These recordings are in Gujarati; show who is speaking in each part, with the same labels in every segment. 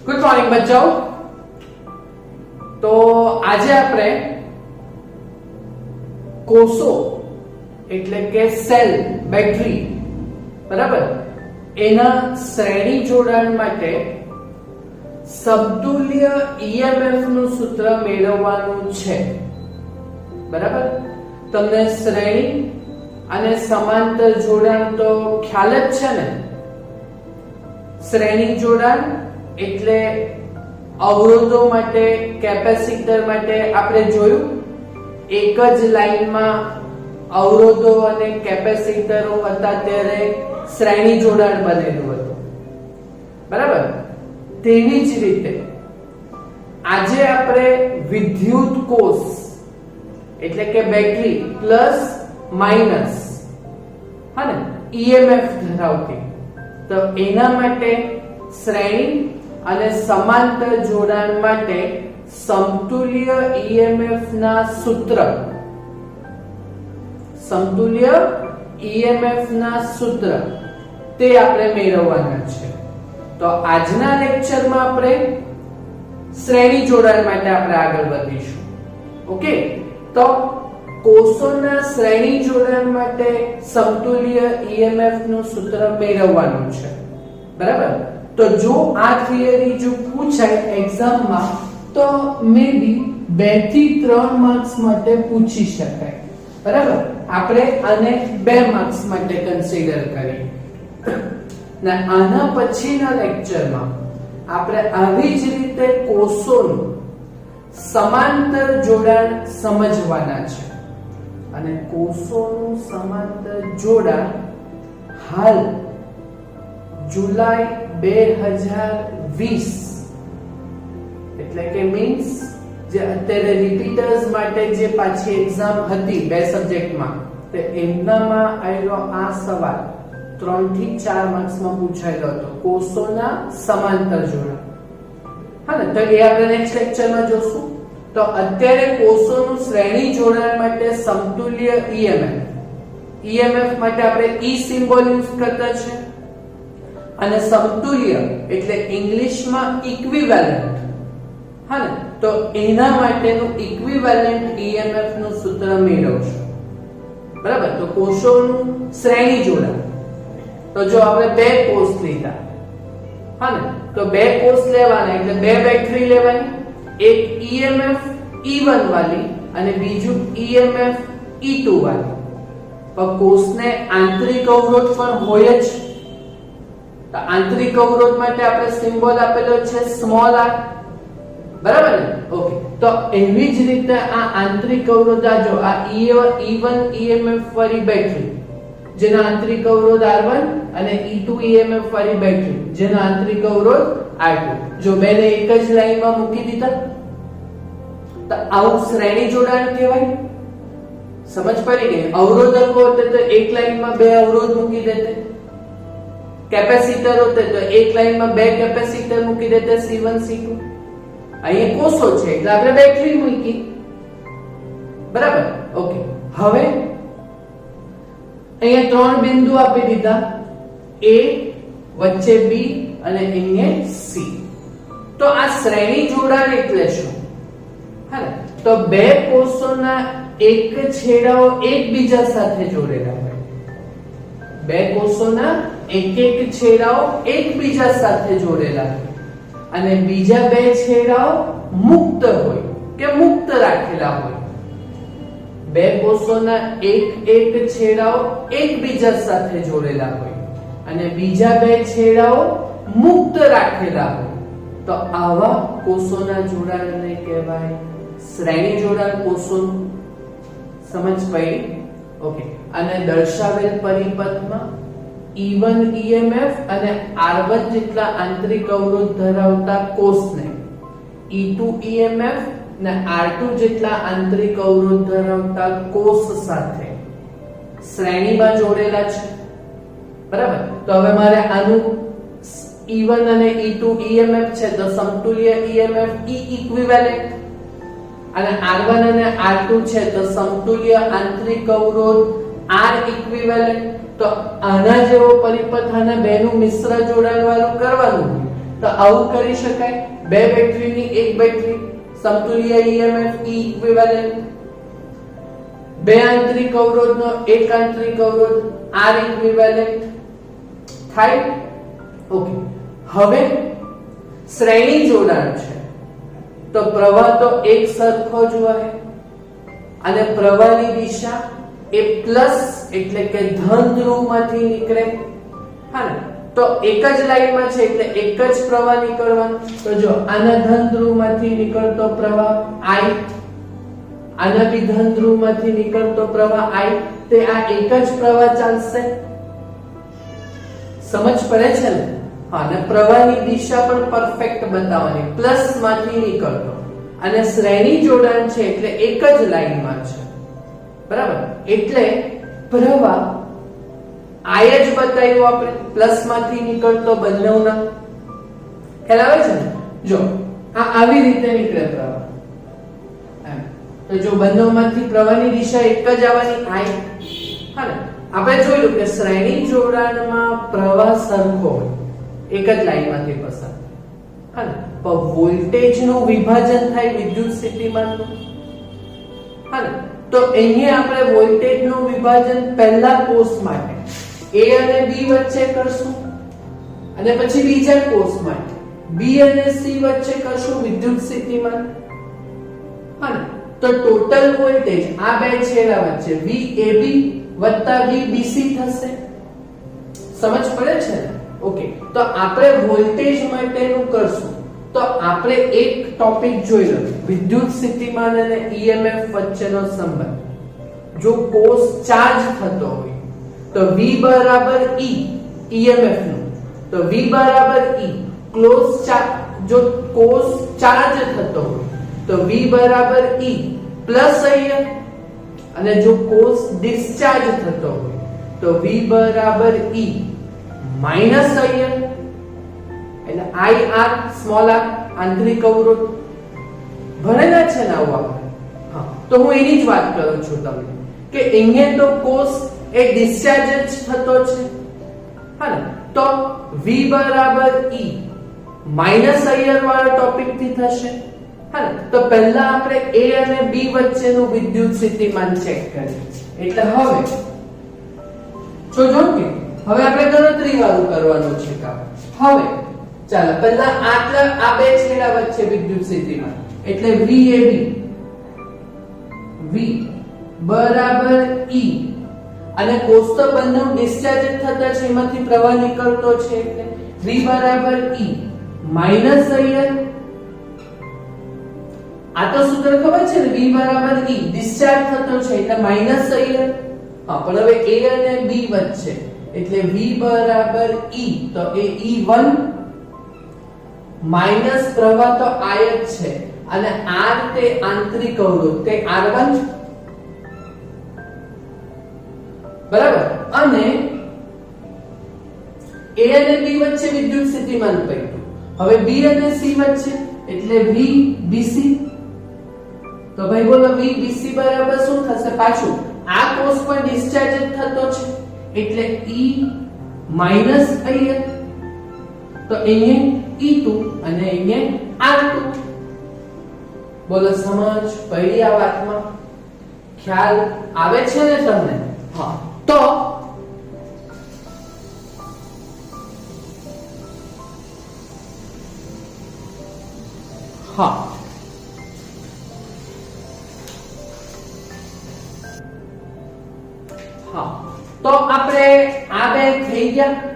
Speaker 1: Good morning બચ્ચો. તો આજે આપણે કોષો એટલે કે સેલ, બેટરી, બરાબર, એના શ્રેણી જોડાણ માટે સમતુલ્ય EMF નું સૂત્ર મેળવવાનું છે. બરાબર, તમને શ્રેણી અને સમાંતર જોડાણ તો ખ્યાલ જ છે ને. શ્રેણી જોડાણ એટલે અવરોધો માટે, કેપેસિટર માટે આપણે જોયું એક જ લાઈનમાં અવરોધો અને કેપેસિટરો હતા ત્યારે શ્રેણી જોડાણ બનેલું હતું. બરાબર, તેવી જ રીતે આજે આપણે વિદ્યુત કોષ એટલે કે બેટરી પ્લસ માઇનસ હા ને EMF ધરાવતી, તો એના માટે શ્રેણી અને સમાંતર જોડાણ માટે સમતુલ્ય EMF ના સૂત્ર, સમતુલ્ય EMF ના સૂત્ર તે આપણે મેળવવાના છે. તો આજના લેક્ચરમાં આપણે શ્રેણી જોડાણ માટે આપણે આગળ વધીશું. ઓકે, તો કોષોના શ્રેણી જોડાણ માટે સમતુલ્ય EMF નું સૂત્ર મેળવવાનું છે. બરાબર, તો જો આ થિયરી જો પૂછાય એક્ઝામમાં તો મે બી 2 થી 3 માર્ક્સ માટે પૂછી શકાય. બરાબર, આપણે આને 2 માર્ક્સ માટે કન્સિડર કરીએ. ને આના પછીના લેક્ચરમાં આપણે આવી જ રીતે કોષોનું સમાંતર જોડાણ સમજવાના છે. અને કોષોનું સમાંતર જોડાણ હાલ જુલાઈ 2020 એટલે કે મીન્સ જે અત્યારે રિપીટર્સ માટે જે પાછી એક્ઝામ હતી 2 સબ્જેક્ટમાં, તો એમનામાં આવેલો આ સવાલ 3 થી 4 માર્ક્સમાં પૂછાયેલો હતો, કોષોના સમાંતર જોડાણ. હા ને, તો એ આપણે નેક્સ્ટ લેક્ચરમાં જોશું. તો અત્યારે કોષોનું શ્રેણી જોડાણ માટે સમતુલ્ય EMF માટે આપણે E સિમ્બોલ યુઝ કરતા છે. અને સમતુલ્ય એટલે ઇંગ્લિશમાં ઇક્વિવેલન્ટ. હા ને, તો એના માટેનું ઇક્વિવેલન્ટ EMF નું સૂત્ર મેળવશું. બરાબર, તો કોષોનું શ્રેણી જોડાણ, તો જો આપણે 2 કોષ લીધા, હા ને, તો 2 કોષ લેવાના એટલે 2 બેટરી લેવાની, એક EMF E1 વાળી અને બીજું EMF E2 વાળી. પણ કોષને આંતરિક અવરોધ પણ હોય જ. તો આંતરિક અવરોધ માટે આપણે સિમ્બોલ આપેલો છે સ્મોલ r. બરાબર ને? ઓકે, તો એવી જ રીતે આ આંતરિક અવરોધ આ જો આ E1 EMF વાળી બેટરી જેના આંતરિક અવરોધ R1 અને E2 EMF વાળી બેટરી જેના આંતરિક અવરોધ R2, જો બેને એક જ લાઈનમાં મૂકી દીધા તો આવું શ્રેણી જોડાણ કહેવાય. સમજ પડી ગઈ? અવરોધકો હોતે તો એક લાઈનમાં 2 અવરોધ મૂકી દેતે, કેપેસિટર હોતે તો એક લાઈનમાં 2 કેપેસિટર મૂકી દેતે C1 C2. અહીં કોષો છે એટલે આપણે બેટરી મૂકી. બરાબર, ઓકે. હવે અહીંયા 3 બિંદુ આપી દીધા, A, વચ્ચે B અને અહીંયા C. તો આ શ્રેણી જોડાણ એટલે શું? હા, તો 2 કોષોના એક છેડાઓ એકબીજા સાથે જોડેલા હોય. 2 કોષોના એક છેડાઓ એકબીજા સાથે જોડેલા હોય અને બીજા 2 છેડાઓ મુક્ત હોય કે મુક્ત રાખેલા હોય. 2 કોષોના એક છેડાઓ એકબીજા સાથે જોડેલા હોય અને બીજા 2 છેડાઓ મુક્ત રાખેલા હોય. તો આવા કોષોના જોડાણને કહેવાય શ્રેણી જોડાણ કોષોનું. સમજ પડી? ઓકે, અને દર્શાવેલ પરિપથમાં E1 EMF અને R1 જેટલા આંતરિક અવરોધ ધરાવતા કોષને E2 EMF અને R2 જેટલા આંતરિક અવરોધ ધરાવતા કોષ સાથે શ્રેણીમાં જોડેલા છે. બરાબર, તો હવે મારે આનું E1 અને E2 EMF છે તો સમતુલ્ય EMF E ઇક્વિવેલન્ટ અને R1 અને R2 છે તો સમતુલ્ય આંતરિક અવરોધ R ઇક્વિવેલન્ટ. તો આના જેવો પરિપથ આના બેનું મિશ્ર જોડાણ વાળું કરવાનું તો આવું કરી શકાય. બે બેટરીની એક બેટરી, સમતુલ્ય EMF E ઇક્વિવેલન્ટ. બે આંતરિક અવરોધનો એક આંતરિક અવરોધ R ઇક્વિવેલન્ટ થાય. ઓકે, હવે શ્રેણી જોડાણ છે તો પ્રવાહ તો એક સરખો જ હોય અને પ્રવાહની દિશા એ પ્લસ એટલે કે ધન ધ્રુવમાંથી નીકળે. હા ને, તો એક જ લાઈનમાં છે એટલે એક જ પ્રવાહ નીકળવાનો. તો જો આના ધન ધ્રુવમાંથી નીકળતો પ્રવાહ I, આના બી ધન ધ્રુવમાંથી નીકળતો પ્રવાહ I, તે આ એક જ પ્રવાહ ચાલશે. સમજ પડે છે ને? હા, અને પ્રવાહની દિશા પણ પરફેક્ટ બતાવવાની, પ્લસ માંથી નીકળતો. અને શ્રેણી જોડાણ છે એટલે એક જ લાઈનમાં છે, બરાબર? એટલે પ્રવાહ I જ બતાવ્યો આપણે, પ્લસ માંથી નીકળતો બંનેના. ખ્યાલ આવે છે ને? જો આ આવી રીતે નીકળે પ્રવાહ એમ, તો જો બંનેમાંથી પ્રવાહની દિશા એક જ આવવાની I. હા ને, આપણે જોયું કે શ્રેણી જોડાણમાં પ્રવાહ સરખો હોય, એક જ લાઈનમાંથી પસાર. હા ને, પણ વોલ્ટેજનું વિભાજન થાય વિદ્યુત સ્થિતિમાનનું. હા ને, તો અહીંયા આપણે વોલ્ટેજનું વિભાજન પહેલા કોષ માટે A અને B વચ્ચે કરશું અને પછી બીજા કોષ માટે B અને C વચ્ચે કરશું વિદ્યુત સ્થિતિમાન. હા ને, તો ટોટલ વોલ્ટેજ આ બે છેડા વચ્ચે VAB વત્તા VBC થશે. સમજ પડે છે ને? ઓકે, તો આપણે વોલ્ટેજ માટેનું કરશું તો આપણે એક ટોપિક જોઈ લો, વિદ્યુત સ્થિતિમાન અને EMF વચ્ચેનો સંબંધ. જો કોષ ચાર્જ થતો હોય તો V બરાબર E EMF નું, તો V બરાબર E ક્લોઝ ચાર્જ. જો કોષ ચાર્જ થતો હોય તો V બરાબર E પ્લસ અહીંયા, અને જો કોષ ડિસ્ચાર્જ થતો હોય તો V બરાબર E માઈનસ અહીંયા, એટલે IR સ્મોલ r આંતરિક અવરોધ ભણેલા છે ને આવું આપણે. હા, તો હું એની જ વાત કરું છું તમને કે અહીંયા તો કોષ એ ડિસ્ચાર્જ જ થતો છે. હા ને, તો V બરાબર E માઈનસ IR વાળા ટોપિક થી થશે. હા ને, તો પહેલા આપણે A અને B વચ્ચેનું વિદ્યુત સ્થિતિમાન ચેક કરીએ. એટલે હવે જો કે હવે આપણે ગણતરી વાળું કરવાનું છે કામ. હવે ચાલો પહેલા આ બે છેડા વચ્ચે વિદ્યુત સ્થિતિમાન એટલે VAB V બરાબર E, અને કોષ તો બંને ડિસ્ચાર્જ થતા છે, એમાંથી પ્રવાહ નીકળતો છે એટલે V બરાબર E માઈનસ IR. આ તો સૂત્ર ખબર છે ને, V બરાબર E ડિસ્ચાર્જ થતો છે એટલે માઈનસ IR. હા, પણ હવે A અને B વચ્ચે એટલે V બરાબર E, તો એ E1 માઈનસ પ્રવાહ તો I જ છે અને R તે આંતરિક અવરોધ તે R1, બરાબર? અને A અને B વચ્ચે વિદ્યુત સ્થિતિમાન પૈકી હવે B અને C વચ્ચે એટલે VBC. તો ભાઈ બોલો VBC બરાબર શું થશે? પાછું આ કોષ પણ ડિસ્ચાર્જ થતો છે એટલે E માઈનસ IR, તો અહીંયા E2 અને અહીંયા R2. બોલો સમજ પડી આ વાતમાં? ખ્યાલ આવે છે ને તમને? હા, તો હા તો આપણે આ બે થઈ ગયા.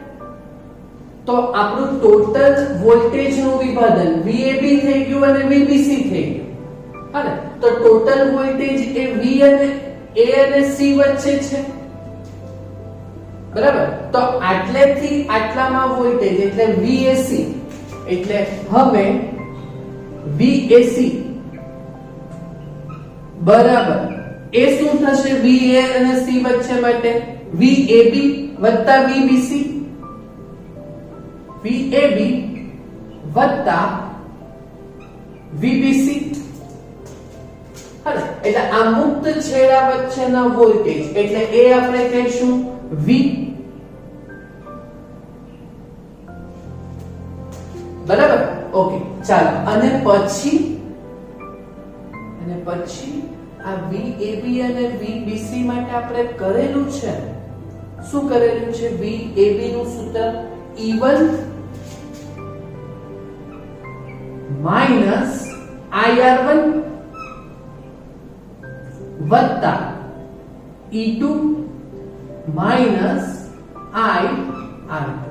Speaker 1: તો આપણું ટોટલ વોલ્ટેજ નું વિભાજન VAB થઈ ગયું અને VBC થઈ ગયું. હા ને, તો ટોટલ વોલ્ટેજ એ V અને A અને C વચ્ચે છે, બરાબર? તો આટલેથી આટલામાં વોલ્ટેજ એટલે VAC, એટલે હવે VAC બરાબર એ શું થશે? VA અને C વચ્ચે માટે VAB વત્તા VBC, VAB વત્તા VBC. હા, એટલે આ મુક્ત છેડા વચ્ચેના વોલ્ટેજ એટલે એ આપણે કહીશું V, બરાબર ઓકે ચાલો અને પછી આ VAB અને VBC માટે આપણે કરેલું છે શું કરેલું છે VAB નું સૂત્ર E1 માઈનસ IR1 વત્તા E2 માઈનસ IR2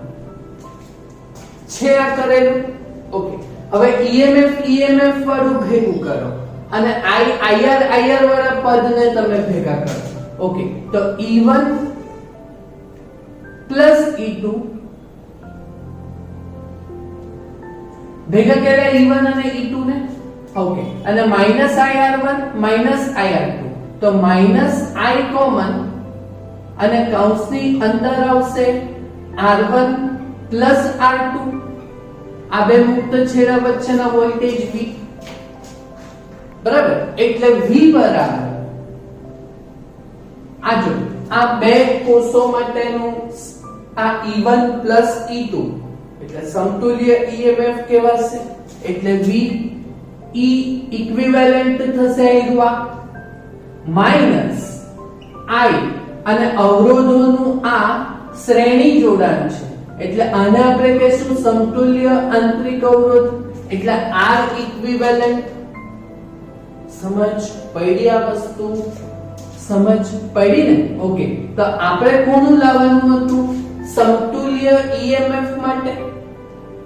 Speaker 1: છે આ કરેલું ઓકે હવે EMF વાળું ભેગું કરો અને IR વાળા પદને તમે ભેગા કરો ઓકે તો E1 પ્લસ E2 ભેગા કર્યા E1 અને E2 ને ઓકે અને માઈનસ IR1 માઈનસ IR2 તો માઈનસ I કોમન અને કૌંસની અંદર આવશે R1 પ્લસ R2 આ બે મુક્ત છેડા વચ્ચેના વોલ્ટેજ V બરાબર એટલે V બરાબર આ જો આ બે કોષો માટેનું આ E1 પ્લસ E2 એટલે સમતુલ્ય EMF કહેવાશે એટલે V E ઇક્વિવેલેન્ટ થશે આ માઈનસ I અને અવરોધોનું આ શ્રેણી જોડાણ છે એટલે આને આપણે કહીશું સમતુલ્ય આંતરિક અવરોધ એટલે R ઇક્વિવેલેન્ટ સમજ પડી આ વસ્તુ સમજ પડી ને ઓકે તો આપણે કોનું લાવવાનું હતું સમતુલ્ય EMF માટે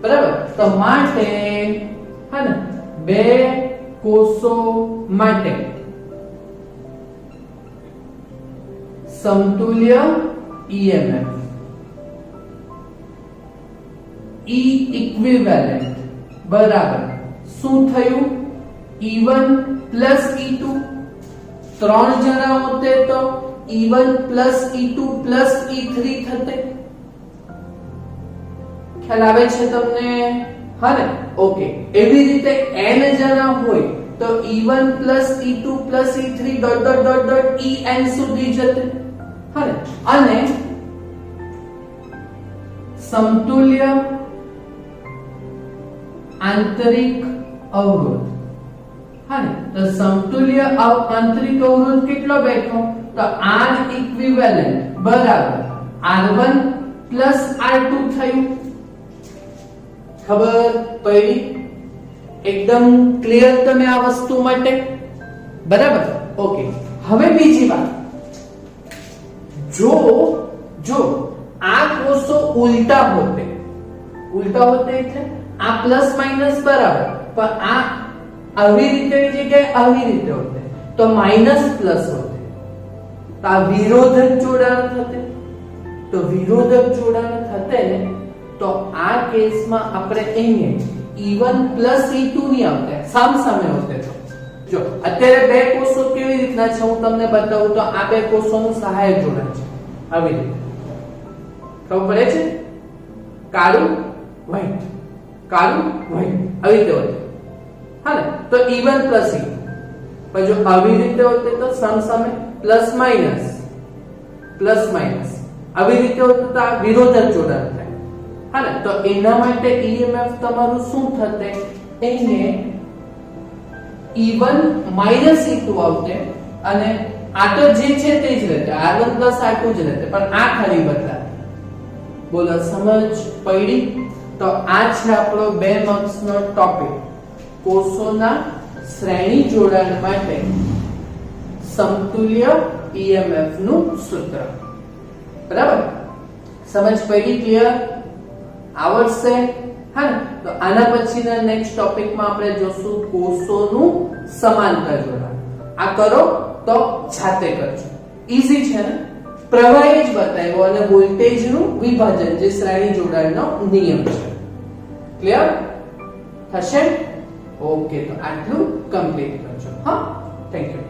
Speaker 1: બરાબર તો માટે હા ને બે કોષો માટે સમતુલ્ય EMF E ઇક્વિવેલેન્ટ બરાબર શું થયું E1 પ્લસ E2 ત્રણ જણા હોતે તો E1 plus E2 plus E3 થતે ખ્યાલ આવે છે તમને હા ને ઓકે એવી રીતે n જણા હોય તો E1 plus E2 plus E3 dot dot dot dot En સુધી જતે હા ને અને સમતુલ્ય આંતરિક અવરોધ હા ને તો સમતુલ્ય આંતરિક અવરોધ કેટલો બેઠો તો R ઇક્વિવેલેન્ટ બરાબર R1 પ્લસ R2 થયું ખબર પડી એકદમ ક્લિયર તમે આ વસ્તુ માટે બરાબર ઓકે હવે બીજી વાત જો આ કોષો ઉલટા હોતે એટલે આ પ્લસ માઈનસ બરાબર પણ આ આવી રીતે જગ્યાએ આવી રીતે હોતે તો માઈનસ પ્લસ હોતે તો આ વિરોધક જોડાણ થતે તો વિરોધક જોડાણ થતે ને તો આ કેસમાં આપણે અહીંયા E1 પ્લસ E2 ની આવતે સામસામે હોતે તો જો અત્યારે બે કોષો કેવી રીતના છે હું તમને બતાવું તો આ બે કોષોનું સહાયક જોડાણ છે આવી રીતે ખબર પડે છે કાળું વ્હાઈટ આવી રીતે હોતે હા ને તો E1 પ્લસ E2 પણ જો આવી રીતે હોતે તો સામસામે પ્લસ માઈનસ આવી રીતે હોતે તો આ વિરોધક જોડાણ થાય હા ને તો એના માટે EMF તમારું શું થતે એને E1 માઈનસ E2 આવતે અને આ તો જે છે તે જ રહેતે R1 પ્લસ R2 જ રહેતે પણ આ ખાલી બદલાય બોલો સમજ પડી તો આ છે આપણો 2 માર્ક્સનો ટોપિક કોષોના શ્રેણી જોડાણ માટે સમતુલ્ય EMF નું સૂત્ર બરાબર સમજ પડી ક્લિયર આવડશે હા તો આના પછીના નેક્સ્ટ ટોપિકમાં આપણે જોશું કોષોનું સમાંતર જોડાણ આ કરો તો જાતે કરજો ઈઝી છે ને પ્રવાહ જ બતાવ્યો અને વોલ્ટેજનું વિભાજન જે શ્રેણી જોડાણનો નિયમ છે ક્લિયર થશે ઓકે તો આટલું કમ્પ્લીટ કરજો હા થેન્ક યુ